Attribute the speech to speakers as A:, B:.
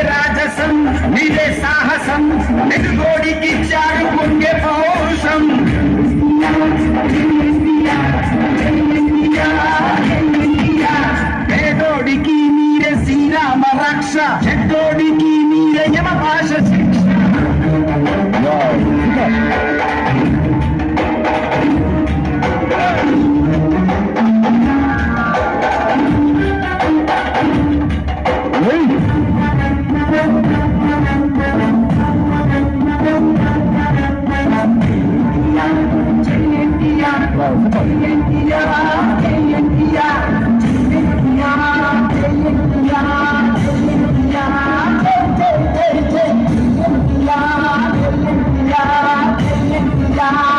A: రాజసం నీదే సాహసం ఎదుగోడికి చాడు పొంగే పౌరుషం పేదోడికి మీరే శ్రీరామ రక్ష చెడ్డోడికి మీరే యమ భాష శిక్ష
B: Yeah.